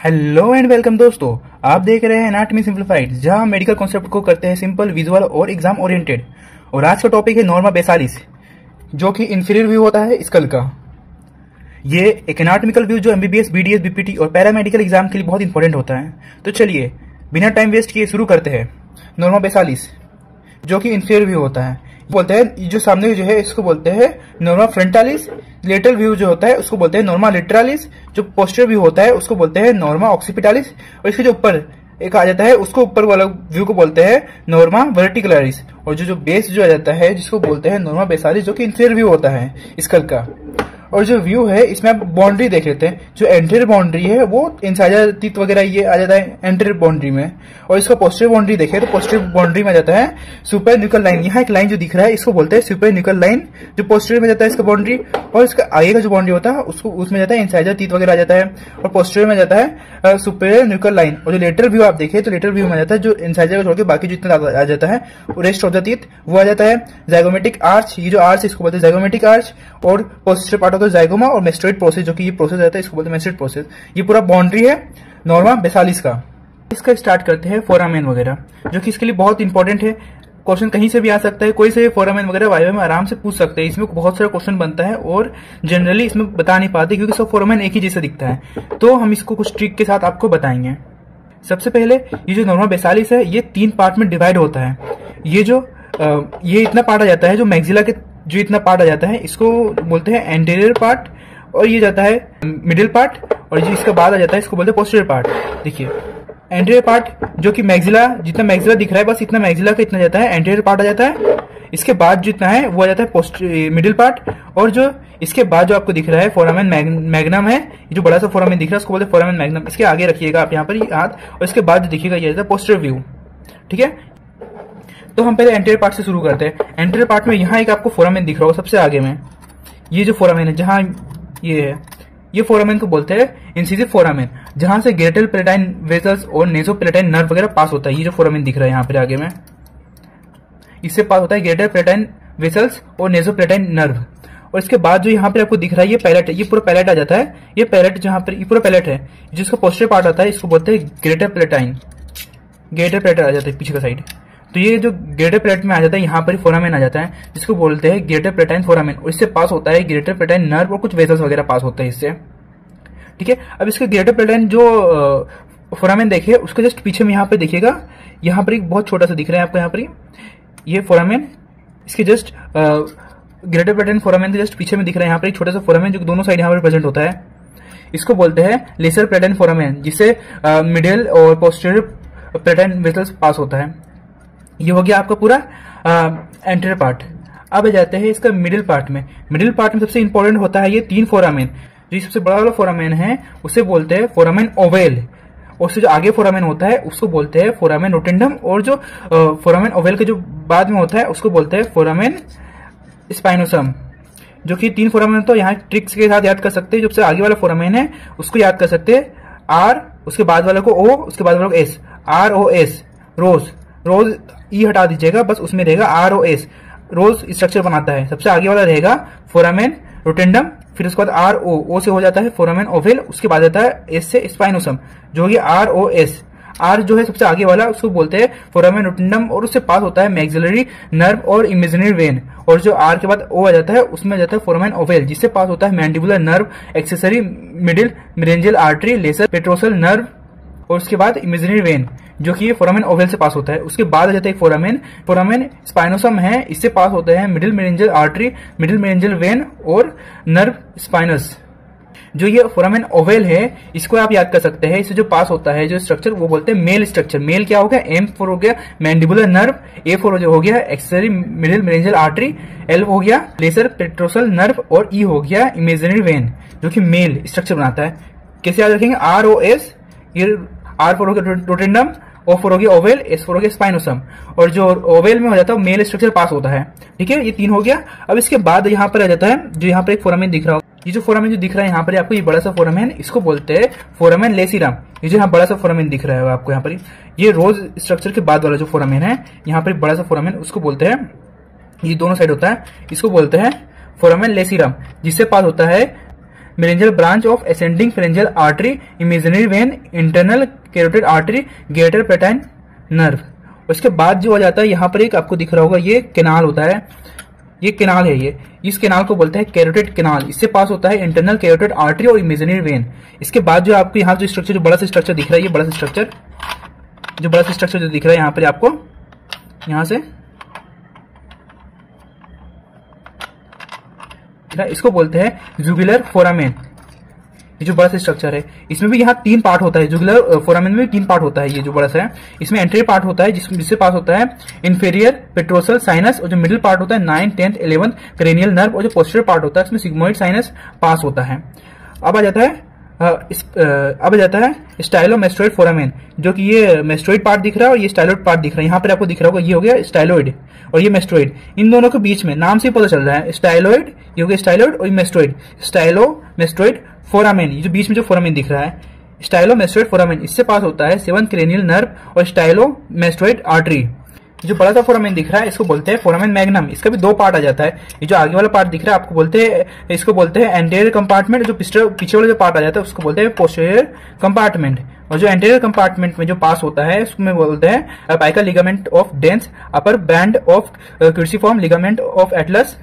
Hello and welcome दोस्तों, आप देख रहे हैं एनाटॉमी सिंप्लीफाइड, जहां हम मेडिकल कॉन्सेप्ट को करते हैं सिंपल, विजुअल और एग्जाम ओरिएंटेड। और आज का टॉपिक है नॉर्मा बेसालिस, जो कि इंफीरियर व्यू होता है स्कल का। ये एक एनाटॉमिकल व्यू जो एमबीबीएस, बीडीएस, बीपीटी और पैरामेडिकल एग्जाम के लिए बहुत इंपॉर्टेंट होता है। तो चलिए बिना टाइम वेस्ट किए शुरू करते हैं। नॉर्मा बेसालिस जो कि इंफीरियर व्यू होता है, बोलते हैं जो सामने जो है इसको बोलते हैं नॉर्मा फ्रंटालिस। लेटरल व्यू जो होता है उसको बोलते हैं नॉर्मा लिटरालिस। जो पोस्टीरियर व्यू होता है उसको बोलते हैं नॉर्मा ऑक्सीपिटालिस। और इसके जो ऊपर एक आ जाता है उसको ऊपर वाला व्यू को बोलते हैं नॉर्मा वर्टिकुलरिस। और जो बेस जो आ जाता है जिसको बोलते हैं नॉर्मा बेसालिस, जो कि इंफीरियर व्यू होता है स्कल का। और जो व्यू है इसमें आप बाउंड्री देख लेते हैं। जो एंटीरियर बाउंड्री है वो इंसाइजर तीत वगैरह ये आ जाता है एंटीरियर बाउंड्री में। और इसका पोस्टीरियर बाउंड्री देखें तो पोस्टीरियर बाउंड्री में आ जाता है सुपर न्यूक्लियर लाइन। यहाँ एक लाइन जो दिख रहा है इसको बोलते हैं सुपर न्यूक्लियर लाइन, जो पोस्टीरियर में जाता है इसका बाउंड्री। और इसका आगे का जो बाउंड्री होता है उसको उसमें जाता है इंसाइजर तीत वगैरह आ जाता है। और पोस्टीरियर में जाता है सुपर न्यूक्लियर लाइन। और जो लेटरल व्यू आप देखें तो लेटरल व्यू में जाता है जो इंसाइजर को छोड़ के बाकी जितना आ जाता है रेस्ट ऑफ द तीत वो आ जाता है जाइगोमेटिक आर्च। ये जो आर्च इसको बोलते हैं जाइगोमेटिक आर्च। और पोस्टीरियर पार्ट होता है जाइगोमा और मेस्टोइड प्रोसेस, जो कि ये प्रोसेस रहता है इसको बोलते हैं मेस्टोइड प्रोसेस। ये पूरा बाउंड्री है नॉर्मा बेसालिस का। इसका स्टार्ट करते हैं फोरामेन वगैरह, जो कि इसके लिए बहुत इंपॉर्टेंट है। क्वेश्चन कहीं से भी आ सकता है, कोई से फोरामेन वगैरह वाइवा में आराम से पूछ सकते हैं। इसमें बहुत सारा क्वेश्चन बनता है और जनरली इसमें बता नहीं पाते क्योंकि सब फोरामेन एक ही जैसा दिखता है। तो हम इसको कुछ ट्रिक के साथ आपको बताएंगे। सबसे पहले ये जो नॉर्मा बेसालिस है ये 3 पार्ट में डिवाइड होता है। ये इतना पार्ट आ जाता है, जो मैक्सिला के जो इतना पार्ट आ जाता है इसको बोलते हैं एंटीरियर पार्ट। और ये जाता है मिडिल पार्ट। और जो इसका बाद आ जाता है इसको बोलते हैं पोस्टीरियर पार्ट। देखिए एंटीरियर पार्ट जो कि मैक्सिला, जितना मैक्सिला दिख रहा है बस इतना मैक्सिला का इतना जाता है, एंटीरियर पार्ट आ जाता है। इसके बाद जितना है वो आ जाता है मिडिल पार्ट। और जो इसके बाद जो आपको दिख रहा है फोरामेन मैग्नम है, ये जो बड़ा सा फोरामेन दिख रहा है उसको बोलते हैं फोरामेन मैग्नम। इसके आगे रखिएगा आप यहाँ पर हाथ, और इसके बाद जो दिखेगा ये पोस्टीरियर व्यू। ठीक है, तो हम पहले एंटीरियर पार्ट से शुरू करते हैं। एंटीरियर पार्ट में यहाँ एक आपको फोरामेन दिख रहा होगा सबसे आगे में। ये जो फोरामेन है जहाँ ये है, ये फोरामेन को बोलते हैं इंसिसिव फोरामेन, जहां से ग्रेटर पेलेटाइन वेसल्स और नेसोपेलेटाइन नर्व वगैरह पास होता है। ये जो फोरामेन दिख रहा है यहाँ पर आगे में, इससे पास होता है ग्रेटर पेलेटाइन वेसल्स और नेसोपेलेटाइन नर्व। और इसके बाद जो यहाँ पे आपको दिख रहा है ये पैलेट है, ये पूरा पैलेट आ जाता है। ये पैलेट जहां पर ये पूरा पैलेट है, जिसका पोस्टीरियर पार्ट आता है इसको बोलते हैं ग्रेटर पेलेटाइन। ग्रेटर पेलेट आ जाता है पीछे का साइड। तो ये जो ग्रेटर पेलेट में आ जाता है यहाँ पर फोरामेन आ जाता है, जिसको बोलते हैं ग्रेटर पेलेटाइन फोरामेन। और इससे पास होता है ग्रेटर पेलेटाइन नर्व और कुछ वेसल्स वगैरह पास होता है इससे। ठीक है, अब इसके ग्रेटर पेलेटाइन जो फोरामेन देखे उसके जस्ट पीछे में यहाँ पे देखिएगा, यहाँ पर एक बहुत छोटा सा दिख रहा है आपको। यहाँ पर ये फोरामेन इसके जस्ट ग्रेटर पेलेटाइन फोरामेन के जस्ट पीछे में दिख रहा है यहाँ पर एक छोटा सा फोरामेन जो दोनों साइड यहाँ पर प्रेजेंट होता है। इसको बोलते हैं लेसर पेलेटाइन फोरामेन, जिससे मिडिल और पोस्टीरियर पेलेटाइन वेसल्स पास होता है। ये हो गया आपका पूरा एंटीरियर पार्ट। अब आ जाते हैं इसका मिडिल पार्ट में। मिडिल पार्ट में सबसे इंपॉर्टेंट होता है ये 3 फोरामेन। जो सबसे बड़ा वाला फोरामेन है उसे बोलते हैं फोरामेन ओवेल। और उससे जो आगे फोरामेन होता है उसको बोलते हैं फोरामेन रोटेंडम। और जो फोरामेन ओवेल के जो बाद में होता है उसको बोलते हैं फोरामेन स्पाइनोसम। जो कि 3 फोरामेन तो यहाँ ट्रिक्स के साथ याद कर सकते हैं। जो सबसे आगे वाला फोरामेन है उसको याद कर सकते हैं आर, उसके बाद वाले को ओ, उसके बाद वाले को एस। आर ओ एस, रोज। रोज ई हटा दीजिएगा, बस उसमें रहेगा आर ओ एस, रोज स्ट्रक्चर बनाता है। सबसे आगे वाला रहेगा फोरामेन रोटेंडम, फिर उसके बाद आर ओ से हो जाता है फोरामेन ओवेल, उसके बाद आता है एस से स्पाइनोसम जो होगी आर ओ एस। आर जो है सबसे आगे वाला उसको बोलते हैं फोरामेन रोटेंडम। और उससे पास होता है मैक्सिलरी नर्व और इमेजिनरी वेन। और जो आर के बाद ओ आ जाता है उसमें जाता है फोरामेन ओवेल, जिससे पास होता है mandibular nerve, accessory middle meningeal artery, lesser petrosal nerve और उसके बाद इमेजिनरी वेन, जो कि ये फोरामेन ओवेल से पास होता है। उसके बाद आ जाता है एक फोरामेन स्पाइनोसम है, इससे पास होते हैं middle meningeal artery, middle मेरेंजियल when और नर्व स्पाइनस। जो ये फोरामेन ओवेल है इसको आप याद कर सकते हैं। इससे जो पास होता है जो स्ट्रक्चर वो बोलते हैं मेल स्ट्रक्चर। मेल क्या हो गया, M4 हो गया मैंडिबुलर नर्व, A4 जो हो गया accessory middle meningeal artery, L हो गया लेसर पेट्रोसल नर्व और E हो गया इमेजिनरी वेन, जो कि मेल स्ट्रक्चर बनाता है। कैसे याद रखेंगे, ROS, ये R4 हो गया रोटेंडम, O4 हो गया ओवेल, S4 हो गया स्पाइनोसम। और जो ओवेल में हो जाता है मेल स्ट्रक्चर पास होता है। ठीक है, ये 3 हो गया। अब इसके बाद यहाँ पर आ जाता है जो यहाँ पर एक फोरामेन दिख रहा हो, ये जो फोरामेन जो दिख रहा है यहाँ पर आपको, ये बड़ा सा फोरामेन, इसको बोलते हैं फोरामेन लेसिरम। ये जो यहाँ बड़ा सा फोरामेन दिख रहा है आपको यहाँ पर, ये रोज स्ट्रक्चर के बाद वाला जो फोरामेन है यहाँ पर बड़ा सा फोरामेन, उसको बोलते हैं, ये दोनों साइड होता है, इसको बोलते हैं फोरामेन लेसिरम, जिससे पास होता है meningeal branch of ascending pharyngeal artery, emissary vein, internal carotid artery, greater पेटाइन नर्व। उसके बाद जो हो जाता है यहाँ पर एक आपको दिख रहा होगा ये कैनाल होता है, ये कैनाल है, ये इस कैनाल को बोलते हैं कैरोटिड कैनाल। इससे पास होता है इंटरनल कैरोटिड आर्टरी और इमेजिनरी वेन। इसके बाद जो आपको यहाँ जो स्ट्रक्चर, जो बड़ा सा स्ट्रक्चर दिख रहा है, ये बड़ा सा स्ट्रक्चर, जो बड़ा सा स्ट्रक्चर जो दिख रहा है यहाँ पर आपको, यहाँ से इसको बोलते हैं जुगुलर फोरामेन। ये जो बड़ा सा स्ट्रक्चर है, इसमें भी यहाँ 3 पार्ट होता है। जुगुलर फोरामेन में 3 पार्ट होता है। ये जो बड़ा सा है, इसमें एंटीरियर पार्ट होता है जिससे पास होता है इंफीरियर पेट्रोसल साइनस, और जो मिडिल पार्ट होता है 9th, 10th, 11th cranial nerve, और जो पोस्टीरियर पार्ट होता है इसमें सिग्मोइड साइनस पास होता है। अब आ जाता है स्टाइलोमेस्टोइड फोरामेन, जो कि ये मेस्टोइड पार्ट दिख रहा है और ये स्टाइलोइड पार्ट दिख रहा है। यहाँ पर आपको दिख रहा होगा, ये हो गया स्टाइलोइड और ये मेस्टोइड। इन दोनों के बीच में नाम से पता चल रहा है स्टाइलोइड, ये हो गया स्टाइलोइड, और मेस्टोइड, स्टाइलोमेस्टोइड फोरामेन। ये जो बीच में जो फोरामेन दिख रहा है स्टाइलोमेस्टोइड फोरामेन, इससे पास होता है 7th क्रेनियल नर्व और स्टाइलोमेस्टोइड आर्टरी। जो बड़ा सा फोरामेन दिख रहा है इसको बोलते हैं फोरामेन मैग्नम। इसका भी 2 पार्ट आ जाता है। ये जो आगे वाला पार्ट दिख रहा है आपको बोलते हैं, इसको बोलते हैं एंटीरियर कंपार्टमेंट। जो पीछे वाला जो पार्ट आ जाता है उसको बोलते हैं पोस्टीरियर कंपार्टमेंट। और जो एंटीरियर कंपार्टमेंट में जो पास होता है उसमें बोलते हैं apical ligament of dens, upper band of cruciform, ligament of atlas,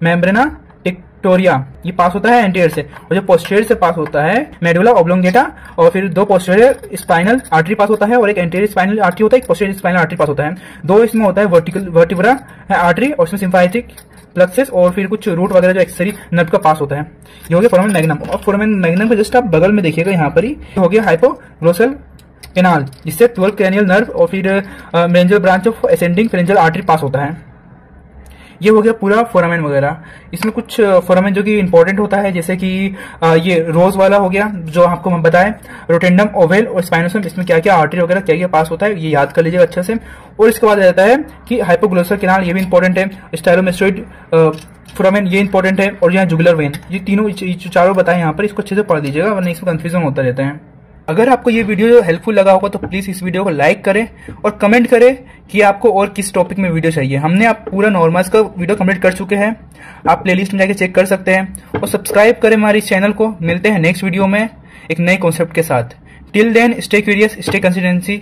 membrana tectoria. ये पास होता है एंटीरियर से। और जो पोस्टीरियर से पास होता है मेडुला ऑब्लोंगेटा, और फिर 2 पोस्टीरियर स्पाइनल आर्टरी पास होता है और एक एंटीरियर स्पाइनल आर्टरी होता है, एक पोस्टीरियर स्पाइनल आर्टरी पास होता है। 2 इसमें होता है वर्टिब्रा आर्टरी, और इसमें सिम्फाइटिक प्लक्सस और फिर कुछ रूट वगैरह जो एक्सेसरी नर्व का पास होता है। ये हो गया फोरामेन मैग्नम। और फोरामेन मैग्नम के जस्ट आप बगल में देखिएगा, यहाँ पर ही हो गया हाइपोग्लोसल कैनाल, जिससे 12th क्रेनियल नर्व और फिर meningeal branch of ascending pharyngeal artery पास होता है। ये हो गया पूरा फोरामेन वगैरह। इसमें कुछ फोरामेन जो कि इंपॉर्टेंट होता है, जैसे कि ये रोज वाला हो गया जो आपको हम बताएं, रोटेंडम, ओवेल और स्पाइनोसम, इसमें क्या क्या आर्टरी वगैरह क्या क्या पास होता है ये याद कर लीजिएगा अच्छे से। और इसके बाद आ जाता है कि हाइपोग्लोसल कैनाल, ये भी इंपॉर्टेंट है। स्टाइलोमेस्टोइड फोरामेन ये इंपॉर्टेंट है। और यहाँ जुगुलर वेन, ये तीनों चारों बताएं यहाँ पर, इसको अच्छे से पढ़ लीजिएगा वरना इसमें कंफ्यूजन होता रहता है। अगर आपको ये वीडियो हेल्पफुल लगा होगा तो प्लीज इस वीडियो को लाइक करें और कमेंट करें कि आपको और किस टॉपिक में वीडियो चाहिए। हमने आप पूरा नॉर्मल्स का वीडियो कंप्लीट कर चुके हैं, आप प्लेलिस्ट में जाके चेक कर सकते हैं। और सब्सक्राइब करें हमारे इस चैनल को। मिलते हैं नेक्स्ट वीडियो में एक नए कॉन्सेप्ट के साथ। Till then stay curious, stay consistency.